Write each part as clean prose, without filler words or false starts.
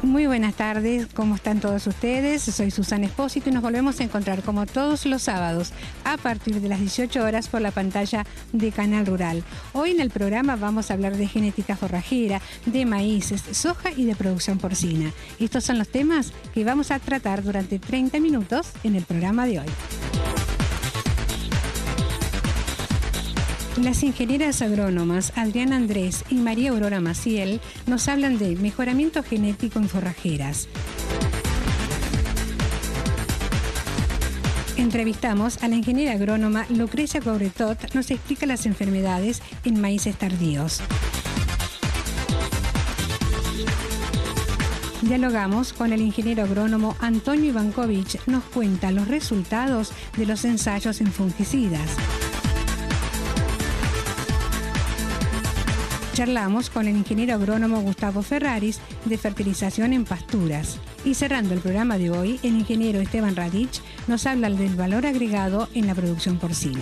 Muy buenas tardes, ¿cómo están todos ustedes? Soy Susana Espósito y nos volvemos a encontrar como todos los sábados a partir de las 18 horas por la pantalla de Canal Rural. Hoy en el programa vamos a hablar de genética forrajera, de maíces, soja y de producción porcina. Estos son los temas que vamos a tratar durante 30 minutos en el programa de hoy. Las ingenieras agrónomas Adriana Andrés y María Aurora Maciel nos hablan de mejoramiento genético en forrajeras. Entrevistamos a la ingeniera agrónoma Lucrecia Cobretot, nos explica las enfermedades en maíces tardíos. Dialogamos con el ingeniero agrónomo Antonio Ivankovich, nos cuenta los resultados de los ensayos en fungicidas. Charlamos con el ingeniero agrónomo Gustavo Ferraris de fertilización en pasturas. Y cerrando el programa de hoy, el ingeniero Esteban Radich nos habla del valor agregado en la producción porcina.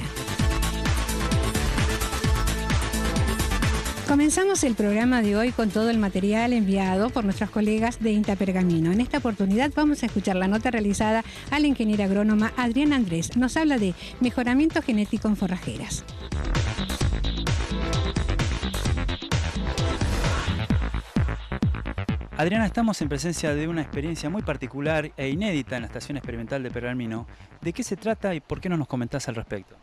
Comenzamos el programa de hoy con todo el material enviado por nuestros colegas de INTA Pergamino. En esta oportunidad vamos a escuchar la nota realizada a la ingeniera agrónoma Adriana Andrés. Nos habla de mejoramiento genético en forrajeras. Adriana, estamos en presencia de una experiencia muy particular e inédita en la Estación Experimental de Pergamino. ¿De qué se trata y por qué no nos comentás al respecto?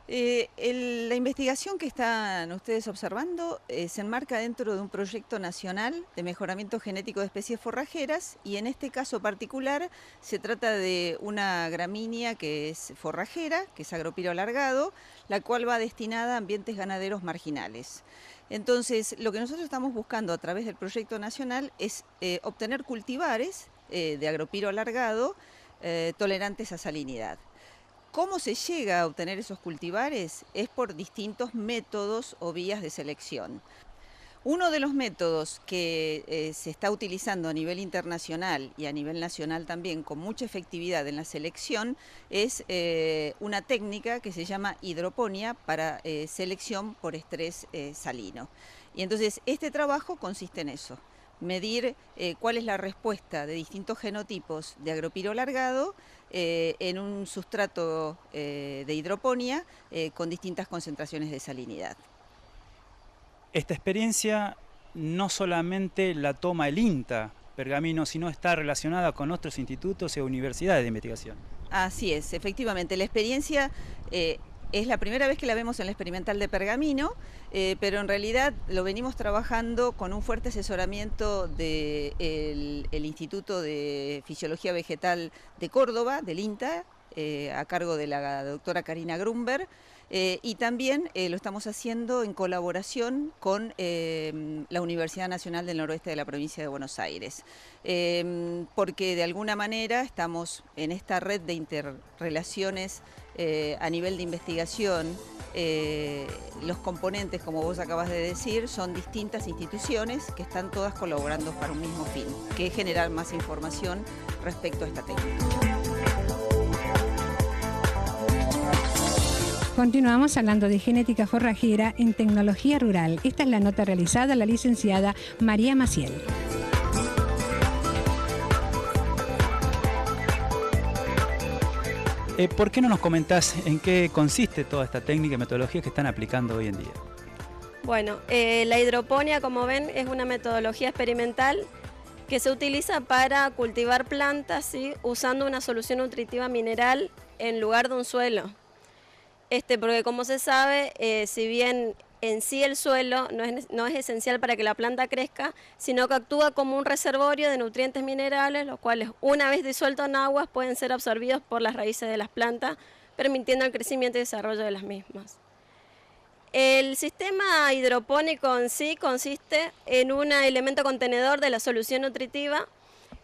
La investigación que están ustedes observando se enmarca dentro de un proyecto nacional de mejoramiento genético de especies forrajeras y en este caso particular se trata de una gramínea que es forrajera, que es agropiro alargado, la cual va destinada a ambientes ganaderos marginales. Entonces, lo que nosotros estamos buscando a través del proyecto nacional es obtener cultivares de agropiro alargado tolerantes a salinidad. ¿Cómo se llega a obtener esos cultivares? Es por distintos métodos o vías de selección. Uno de los métodos que se está utilizando a nivel internacional y a nivel nacional también con mucha efectividad en la selección es una técnica que se llama hidroponía para selección por estrés salino. Y entonces este trabajo consiste en eso, medir cuál es la respuesta de distintos genotipos de agropiro alargado en un sustrato de hidroponía con distintas concentraciones de salinidad. Esta experiencia no solamente la toma el INTA Pergamino, sino está relacionada con otros institutos y universidades de investigación. Así es, efectivamente. La experiencia es la primera vez que la vemos en la experimental de Pergamino, pero en realidad lo venimos trabajando con un fuerte asesoramiento del Instituto de Fisiología Vegetal de Córdoba, del INTA, a cargo de la doctora Karina Grunberg. Y también lo estamos haciendo en colaboración con la Universidad Nacional del Noroeste de la provincia de Buenos Aires, porque de alguna manera estamos en esta red de interrelaciones a nivel de investigación. Los componentes, como vos acabas de decir, son distintas instituciones que están todas colaborando para un mismo fin, que es generar más información respecto a esta técnica. Continuamos hablando de genética forrajera en tecnología rural. Esta es la nota realizada a la licenciada María Maciel. ¿Por qué no nos comentás en qué consiste toda esta técnica y metodología que están aplicando hoy en día? Bueno, la hidroponía, como ven, es una metodología experimental que se utiliza para cultivar plantas, ¿sí?, usando una solución nutritiva mineral en lugar de un suelo. Porque como se sabe, si bien en sí el suelo no es esencial para que la planta crezca, sino que actúa como un reservorio de nutrientes minerales, los cuales una vez disueltos en aguas pueden ser absorbidos por las raíces de las plantas, permitiendo el crecimiento y desarrollo de las mismas. El sistema hidropónico en sí consiste en un elemento contenedor de la solución nutritiva,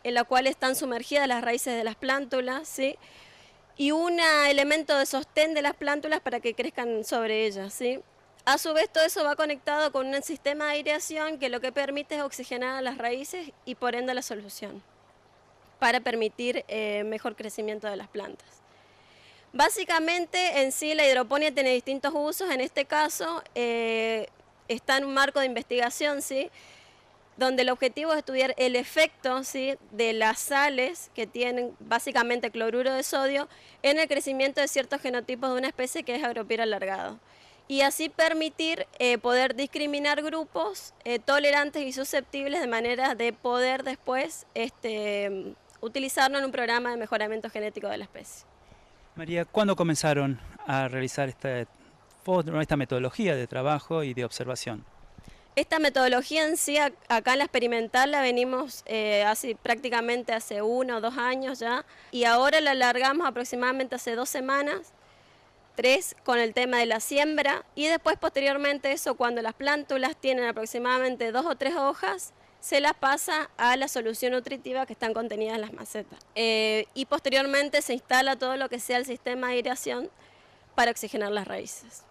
en la cual están sumergidas las raíces de las plántulas, ¿sí?, y un elemento de sostén de las plántulas para que crezcan sobre ellas, ¿sí? A su vez, todo eso va conectado con un sistema de aireación que lo que permite es oxigenar a las raíces y por ende la solución, para permitir mejor crecimiento de las plantas. Básicamente, en sí, la hidroponía tiene distintos usos. En este caso, está en un marco de investigación, ¿sí?, donde el objetivo es estudiar el efecto, ¿sí?, de las sales que tienen básicamente cloruro de sodio en el crecimiento de ciertos genotipos de una especie que es Agropyra alargado. Y así permitir poder discriminar grupos tolerantes y susceptibles de manera de poder después utilizarlo en un programa de mejoramiento genético de la especie. María, ¿cuándo comenzaron a realizar esta metodología de trabajo y de observación? Esta metodología en sí, acá en la experimental, la venimos prácticamente hace 1 o 2 años ya, y ahora la alargamos aproximadamente hace 2 semanas, 3 con el tema de la siembra, y después posteriormente eso, cuando las plántulas tienen aproximadamente 2 o 3 hojas, se las pasa a la solución nutritiva que están contenidas en las macetas. Y posteriormente se instala todo lo que sea el sistema de aireación para oxigenar las raíces.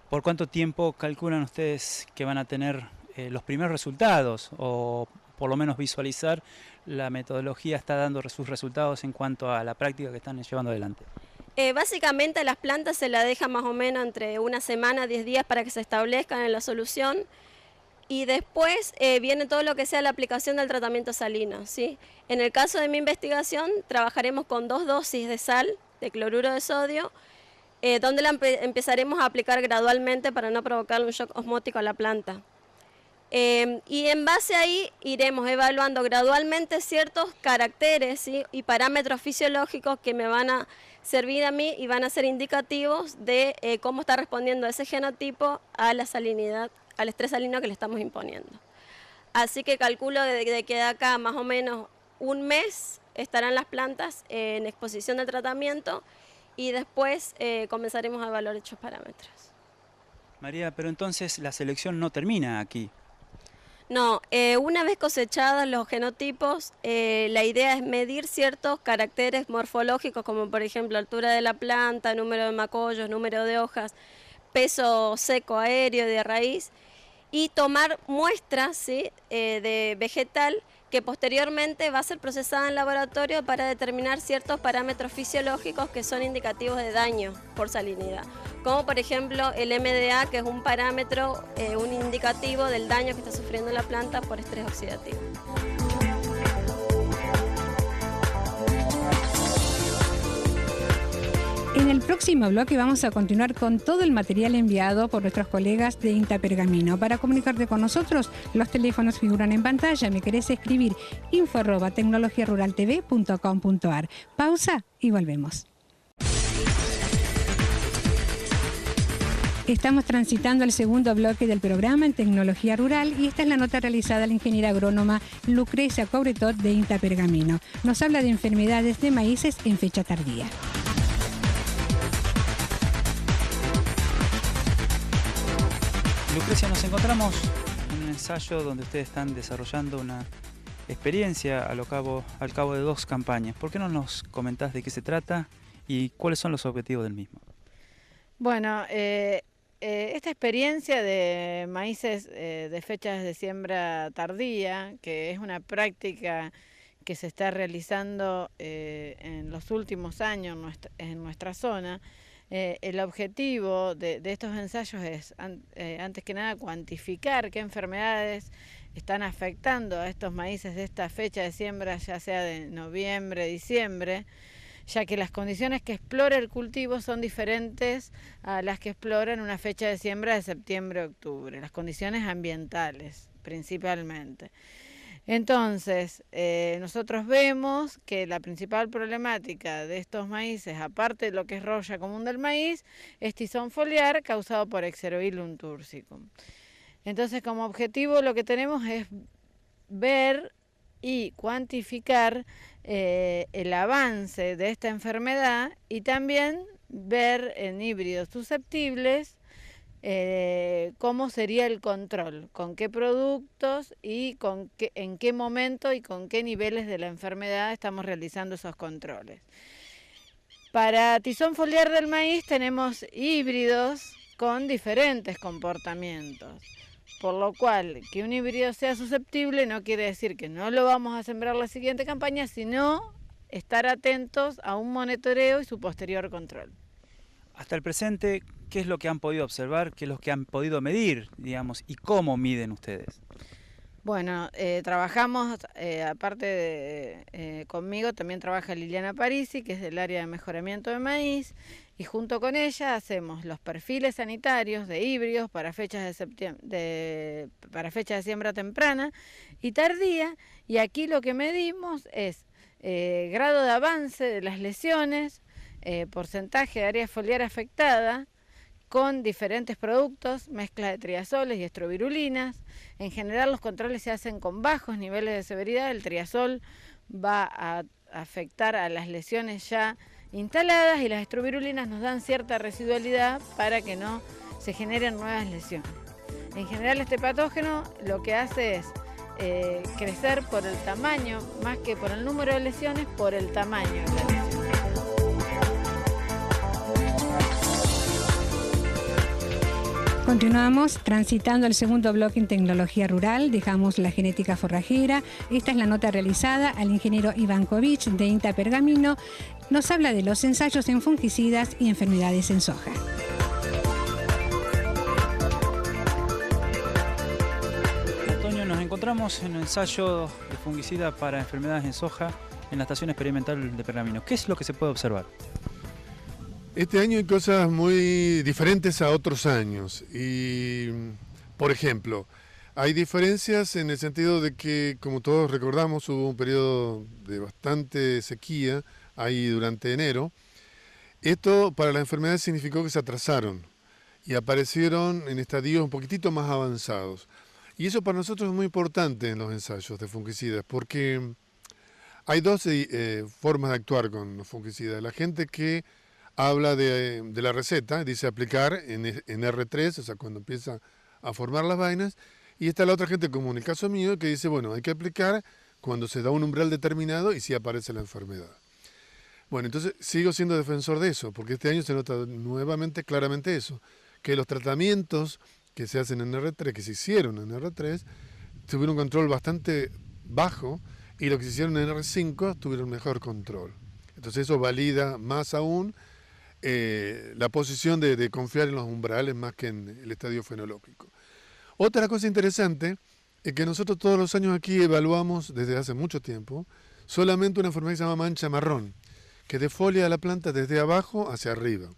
¿Por cuánto tiempo calculan ustedes que van a tener los primeros resultados, o por lo menos visualizar la metodología está dando sus resultados en cuanto a la práctica que están llevando adelante? Básicamente a las plantas se la deja más o menos entre 1 semana, 10 días para que se establezcan en la solución, y después viene todo lo que sea la aplicación del tratamiento salino, ¿sí? En el caso de mi investigación trabajaremos con 2 dosis de sal, de cloruro de sodio, donde la empezaremos a aplicar gradualmente para no provocarle un shock osmótico a la planta. Y en base ahí iremos evaluando gradualmente ciertos caracteres, ¿sí?, y parámetros fisiológicos que me van a servir a mí y van a ser indicativos de cómo está respondiendo ese genotipo a la salinidad, al estrés salino que le estamos imponiendo. Así que calculo de que de acá más o menos 1 mes estarán las plantas en exposición de tratamiento, y después comenzaremos a evaluar dichos parámetros. María, pero entonces la selección no termina aquí. No, una vez cosechados los genotipos, la idea es medir ciertos caracteres morfológicos, como por ejemplo altura de la planta, número de macollos, número de hojas, peso seco aéreo de raíz, y tomar muestras, ¿sí?, de vegetal que posteriormente va a ser procesada en laboratorio para determinar ciertos parámetros fisiológicos que son indicativos de daño por salinidad, como por ejemplo el MDA, que es un parámetro, un indicativo del daño que está sufriendo la planta por estrés oxidativo. En el próximo bloque vamos a continuar con todo el material enviado por nuestros colegas de INTA Pergamino. Para comunicarte con nosotros, los teléfonos figuran en pantalla. Me querés escribir info@tecnologiaruraltv.com.ar. Pausa y volvemos. Estamos transitando el segundo bloque del programa en Tecnología Rural, y esta es la nota realizada a la ingeniera agrónoma Lucrecia Cobretot de INTA Pergamino. Nos habla de enfermedades de maíces en fecha tardía. Lucrecia, nos encontramos en un ensayo donde ustedes están desarrollando una experiencia al cabo de 2 campañas. ¿Por qué no nos comentás de qué se trata y cuáles son los objetivos del mismo? Bueno, esta experiencia de maíces de fechas de siembra tardía, que es una práctica que se está realizando en los últimos años en nuestra zona, el objetivo de estos ensayos es, antes que nada, cuantificar qué enfermedades están afectando a estos maíces de esta fecha de siembra, ya sea de noviembre, diciembre, ya que las condiciones que explora el cultivo son diferentes a las que explora en una fecha de siembra de septiembre, octubre, las condiciones ambientales principalmente. Entonces, nosotros vemos que la principal problemática de estos maíces, aparte de lo que es roya común del maíz, es tizón foliar causado por Xeroilum tursicum. Entonces, como objetivo lo que tenemos es ver y cuantificar el avance de esta enfermedad, y también ver en híbridos susceptibles cómo sería el control, con qué productos y en qué momento y con qué niveles de la enfermedad estamos realizando esos controles. Para tizón foliar del maíz tenemos híbridos con diferentes comportamientos, por lo cual que un híbrido sea susceptible no quiere decir que no lo vamos a sembrar la siguiente campaña, sino estar atentos a un monitoreo y su posterior control. Hasta el presente, ¿qué es lo que han podido observar? ¿Qué es lo que han podido medir, digamos, y cómo miden ustedes? Bueno, trabajamos, conmigo también trabaja Liliana Parisi, que es del área de mejoramiento de maíz, y junto con ella hacemos los perfiles sanitarios de híbridos para fechas para fechas de siembra temprana y tardía, y aquí lo que medimos es grado de avance de las lesiones, porcentaje de área foliar afectada, con diferentes productos, mezcla de triazoles y estrovirulinas. En general los controles se hacen con bajos niveles de severidad. El triazol va a afectar a las lesiones ya instaladas y las estrovirulinas nos dan cierta residualidad para que no se generen nuevas lesiones. En general este patógeno lo que hace es crecer por el tamaño, más que por el número de lesiones, por el tamaño de la lesión. Continuamos transitando el segundo bloque en tecnología rural, dejamos la genética forrajera. Esta es la nota realizada al ingeniero Ivankovic de INTA Pergamino. Nos habla de los ensayos en fungicidas y enfermedades en soja. Antonio, nos encontramos en un ensayo de fungicida para enfermedades en soja en la estación experimental de Pergamino. ¿Qué es lo que se puede observar? Este año hay cosas muy diferentes a otros años y, por ejemplo, hay diferencias en el sentido de que, como todos recordamos, hubo un periodo de bastante sequía ahí durante enero. Esto para las enfermedades significó que se atrasaron y aparecieron en estadios un poquitito más avanzados. Y eso para nosotros es muy importante en los ensayos de fungicidas porque hay dos formas de actuar con los fungicidas. La gente que habla de la receta, dice aplicar en R3, o sea, cuando empieza a formar las vainas, y está la otra gente, como en el caso mío, que dice, bueno, hay que aplicar cuando se da un umbral determinado y si aparece la enfermedad. Bueno, entonces sigo siendo defensor de eso, porque este año se nota nuevamente claramente eso, que los tratamientos que se hacen en R3, que se hicieron en R3, tuvieron un control bastante bajo, y lo que se hicieron en R5 tuvieron mejor control. Entonces eso valida más aún la posición de confiar en los umbrales más que en el estadio fenológico. Otra cosa interesante es que nosotros todos los años aquí evaluamos, desde hace mucho tiempo, solamente una enfermedad que se llama mancha marrón, que defolia a la planta desde abajo hacia arriba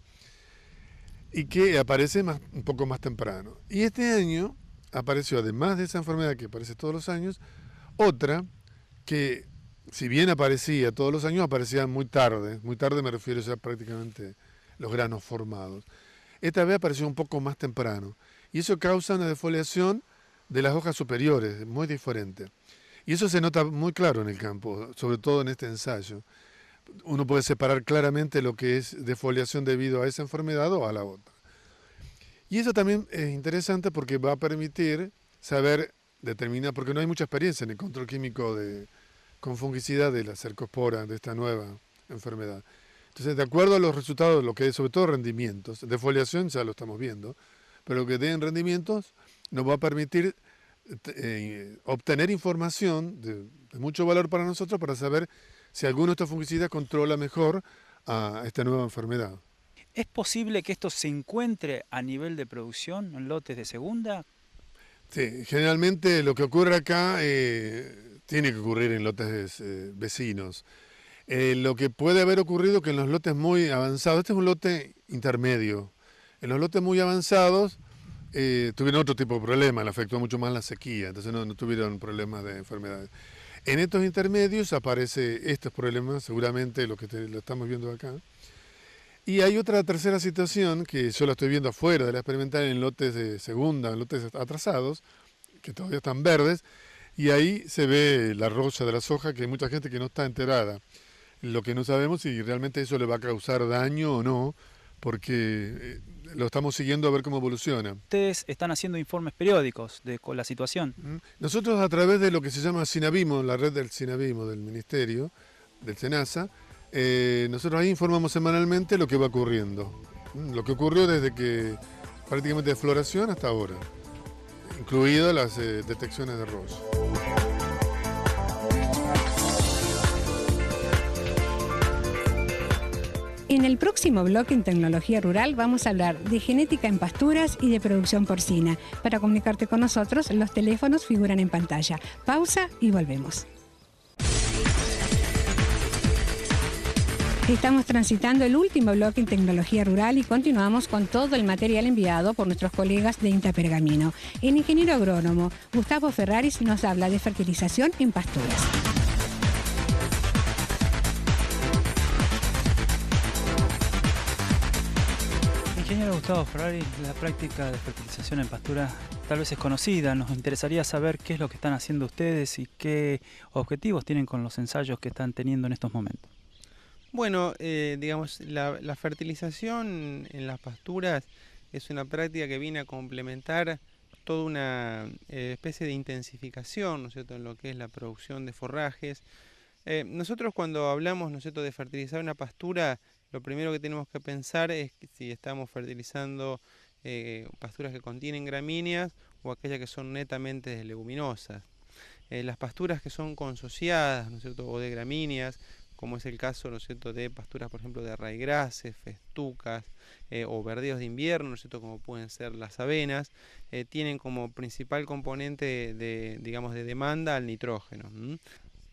y que aparece un poco más temprano. Y este año apareció, además de esa enfermedad que aparece todos los años, otra que, si bien aparecía todos los años, aparecía muy tarde me refiero ya prácticamente los granos formados. Esta vez apareció un poco más temprano y eso causa una defoliación de las hojas superiores, muy diferente. Y eso se nota muy claro en el campo, sobre todo en este ensayo. Uno puede separar claramente lo que es defoliación debido a esa enfermedad o a la otra. Y eso también es interesante porque va a permitir saber determinar, porque no hay mucha experiencia en el control químico con fungicida de la cercospora, de esta nueva enfermedad. Entonces, de acuerdo a los resultados, lo que es sobre todo rendimientos, defoliación ya lo estamos viendo, pero lo que den rendimientos nos va a permitir obtener información de mucho valor para nosotros para saber si alguno de estos fungicidas controla mejor a esta nueva enfermedad. ¿Es posible que esto se encuentre a nivel de producción en lotes de segunda? Sí, generalmente lo que ocurre acá tiene que ocurrir en lotes vecinos. Lo que puede haber ocurrido que en los lotes muy avanzados, este es un lote intermedio, en los lotes muy avanzados tuvieron otro tipo de problema, le afectó mucho más la sequía, entonces no tuvieron problemas de enfermedades. En estos intermedios aparece estos problemas, seguramente lo estamos viendo acá. Y hay otra tercera situación que yo la estoy viendo afuera de la experimental en lotes de segunda, en lotes atrasados, que todavía están verdes, y ahí se ve la roya de la soja, que hay mucha gente que no está enterada. Lo que no sabemos si realmente eso le va a causar daño o no, porque lo estamos siguiendo a ver cómo evoluciona. Ustedes están haciendo informes periódicos con la situación. Nosotros a través de lo que se llama Sinabimo, la red del Sinabimo del Ministerio, del SENASA, nosotros ahí informamos semanalmente lo que va ocurriendo. Lo que ocurrió desde que prácticamente de floración hasta ahora, incluidas las detecciones de roya. En el próximo bloque en Tecnología Rural vamos a hablar de genética en pasturas y de producción porcina. Para comunicarte con nosotros, los teléfonos figuran en pantalla. Pausa y volvemos. Estamos transitando el último bloque en Tecnología Rural y continuamos con todo el material enviado por nuestros colegas de INTA Pergamino. El ingeniero agrónomo Gustavo Ferraris nos habla de fertilización en pasturas. Ingeniero Gustavo Ferraris, la práctica de fertilización en pastura tal vez es conocida. Nos interesaría saber qué es lo que están haciendo ustedes y qué objetivos tienen con los ensayos que están teniendo en estos momentos. Bueno, digamos, la fertilización en las pasturas es una práctica que viene a complementar toda una especie de intensificación, ¿no es cierto?, en lo que es la producción de forrajes. Nosotros cuando hablamos, ¿no es cierto?, de fertilizar una pastura, lo primero que tenemos que pensar es si estamos fertilizando pasturas que contienen gramíneas o aquellas que son netamente leguminosas. Las pasturas que son consociadas, ¿no es cierto?, o de gramíneas, como es el caso, ¿no es cierto?, de pasturas, por ejemplo, de raigraces, festucas o verdeos de invierno, ¿no es cierto?, como pueden ser las avenas, tienen como principal componente de demanda al nitrógeno.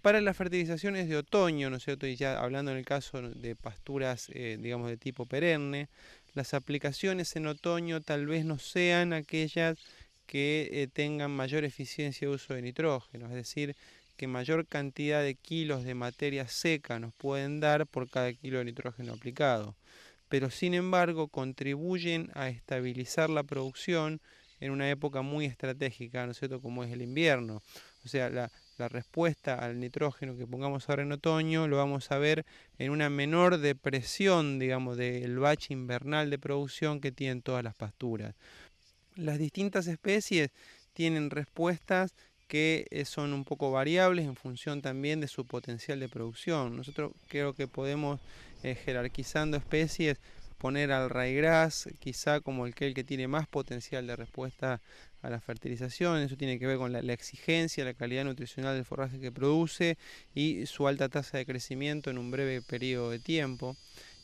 Para las fertilizaciones de otoño, ¿no es cierto?, y ya hablando en el caso de pasturas, digamos, de tipo perenne, las aplicaciones en otoño tal vez no sean aquellas que tengan mayor eficiencia de uso de nitrógeno, es decir, que mayor cantidad de kilos de materia seca nos pueden dar por cada kilo de nitrógeno aplicado, pero sin embargo contribuyen a estabilizar la producción en una época muy estratégica, ¿no es cierto?, como es el invierno. O sea, la respuesta al nitrógeno que pongamos ahora en otoño lo vamos a ver en una menor depresión, digamos, del bache invernal de producción que tienen todas las pasturas. Las distintas especies tienen respuestas que son un poco variables en función también de su potencial de producción. Nosotros creo que podemos, jerarquizando especies, poner al raigras quizá como el que tiene más potencial de respuesta a la fertilización. Eso tiene que ver con la exigencia, la calidad nutricional del forraje que produce y su alta tasa de crecimiento en un breve periodo de tiempo.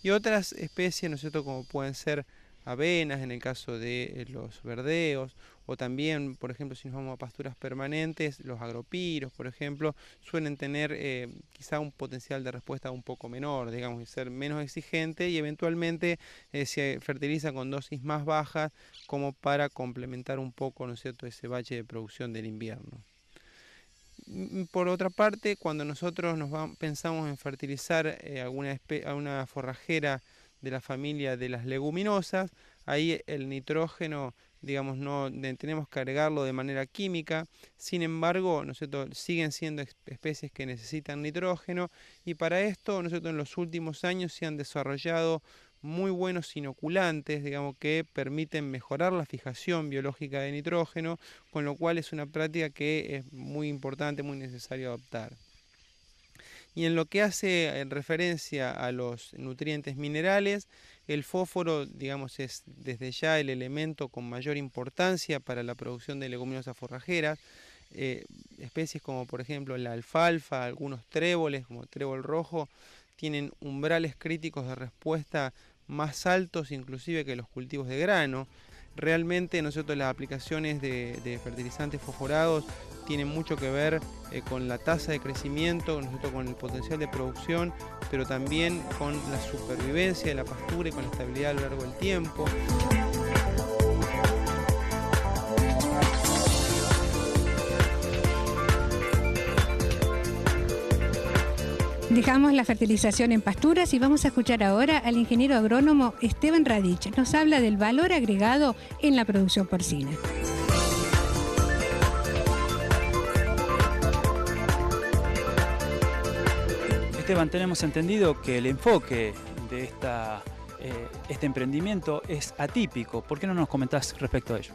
Y otras especies, ¿no es cierto?, como pueden ser avenas en el caso de los verdeos, o también, por ejemplo, si nos vamos a pasturas permanentes, los agropiros, por ejemplo, suelen tener quizá un potencial de respuesta un poco menor, digamos, y ser menos exigente, y eventualmente se fertiliza con dosis más bajas como para complementar un poco, ¿no es cierto?, ese bache de producción del invierno. Por otra parte, cuando nosotros pensamos en fertilizar a una forrajera de la familia de las leguminosas, ahí el nitrógeno, digamos, no tenemos que agregarlo de manera química. Sin embargo, ¿no es cierto?, siguen siendo especies que necesitan nitrógeno, y para esto, ¿no es cierto?, en los últimos años se han desarrollado muy buenos inoculantes, digamos, que permiten mejorar la fijación biológica de nitrógeno, con lo cual es una práctica que es muy importante, muy necesario adoptar. Y en lo que hace en referencia a los nutrientes minerales, el fósforo, digamos, es desde ya el elemento con mayor importancia para la producción de leguminosas forrajeras. Especies como por ejemplo la alfalfa, algunos tréboles como el trébol rojo, tienen umbrales críticos de respuesta más altos inclusive que los cultivos de grano. Realmente nosotros las aplicaciones de fertilizantes fosforados tienen mucho que ver con la tasa de crecimiento, nosotros con el potencial de producción, pero también con la supervivencia de la pastura y con la estabilidad a lo largo del tiempo. Dejamos la fertilización en pasturas y vamos a escuchar ahora al ingeniero agrónomo Esteban Radich. Nos habla del valor agregado en la producción porcina. Esteban, tenemos entendido que el enfoque de este emprendimiento es atípico. ¿Por qué no nos comentás respecto a ello?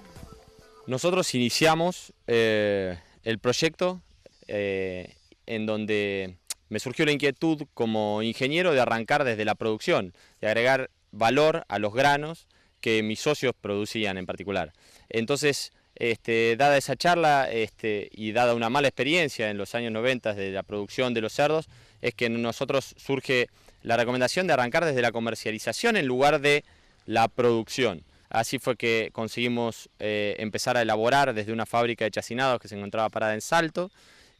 Nosotros iniciamos el proyecto en donde me surgió la inquietud como ingeniero de arrancar desde la producción, de agregar valor a los granos que mis socios producían en particular. Entonces, dada esa charla y dada una mala experiencia en los años 90 de la producción de los cerdos, es que en nosotros surge la recomendación de arrancar desde la comercialización en lugar de la producción. Así fue que conseguimos empezar a elaborar desde una fábrica de chacinados que se encontraba parada en Salto,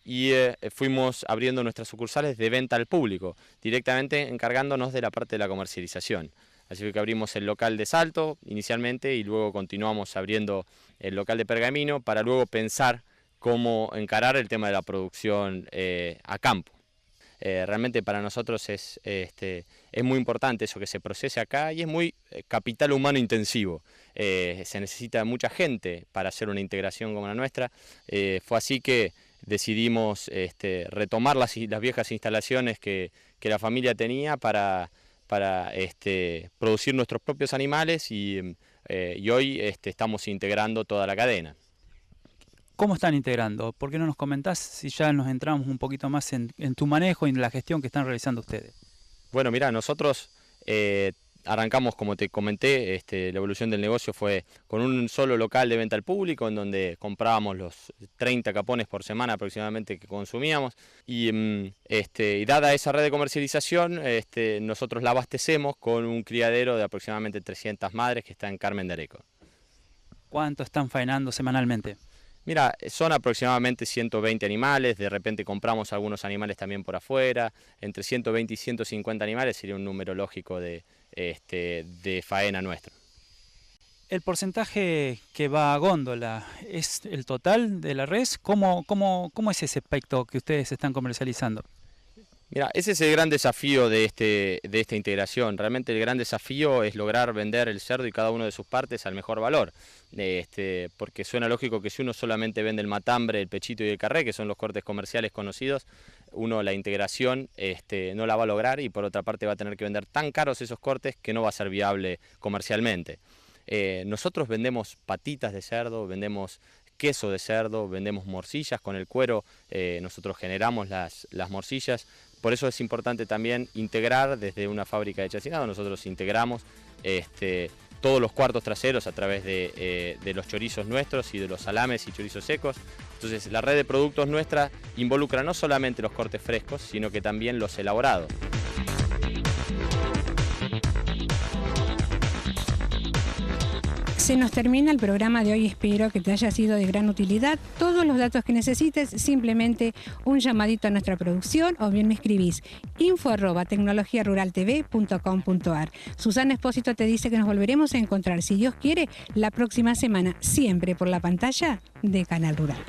y fuimos abriendo nuestras sucursales de venta al público, directamente encargándonos de la parte de la comercialización. Así fue que abrimos el local de Salto inicialmente y luego continuamos abriendo el local de Pergamino para luego pensar cómo encarar el tema de la producción a campo. Realmente para nosotros es muy importante eso que se procese acá, y es muy capital humano intensivo. Se necesita mucha gente para hacer una integración como la nuestra. Fue así que decidimos retomar las viejas instalaciones que la familia tenía para producir nuestros propios animales, y hoy estamos integrando toda la cadena. ¿Cómo están integrando? ¿Por qué no nos comentás si ya nos entramos un poquito más en tu manejo y en la gestión que están realizando ustedes? Bueno, mira, nosotros arrancamos, como te comenté, la evolución del negocio fue con un solo local de venta al público, en donde comprábamos los 30 capones por semana aproximadamente que consumíamos, y dada esa red de comercialización, nosotros la abastecemos con un criadero de aproximadamente 300 madres que está en Carmen de Areco. ¿Cuánto están faenando semanalmente? Mira, son aproximadamente 120 animales, de repente compramos algunos animales también por afuera, entre 120 y 150 animales sería un número lógico de faena nuestro. ¿El porcentaje que va a góndola es el total de la res? ¿Cómo es ese aspecto que ustedes están comercializando? Mira, ese es el gran desafío de esta integración. Realmente el gran desafío es lograr vender el cerdo y cada una de sus partes al mejor valor. Porque suena lógico que si uno solamente vende el matambre, el pechito y el carré, que son los cortes comerciales conocidos, uno la integración no la va a lograr, y por otra parte va a tener que vender tan caros esos cortes que no va a ser viable comercialmente. Nosotros vendemos patitas de cerdo, vendemos queso de cerdo, vendemos morcillas con el cuero, nosotros generamos las morcillas. Por eso es importante también integrar desde una fábrica de chacinado. Nosotros integramos todos los cuartos traseros a través de los chorizos nuestros y de los salames y chorizos secos. Entonces la red de productos nuestra involucra no solamente los cortes frescos, sino que también los elaborados. Se nos termina el programa de hoy, espero que te haya sido de gran utilidad. Todos los datos que necesites, simplemente un llamadito a nuestra producción o bien me escribís info@tecnologiaruraltv.com.ar. Susana Espósito te dice que nos volveremos a encontrar, si Dios quiere, la próxima semana, siempre por la pantalla de Canal Rural.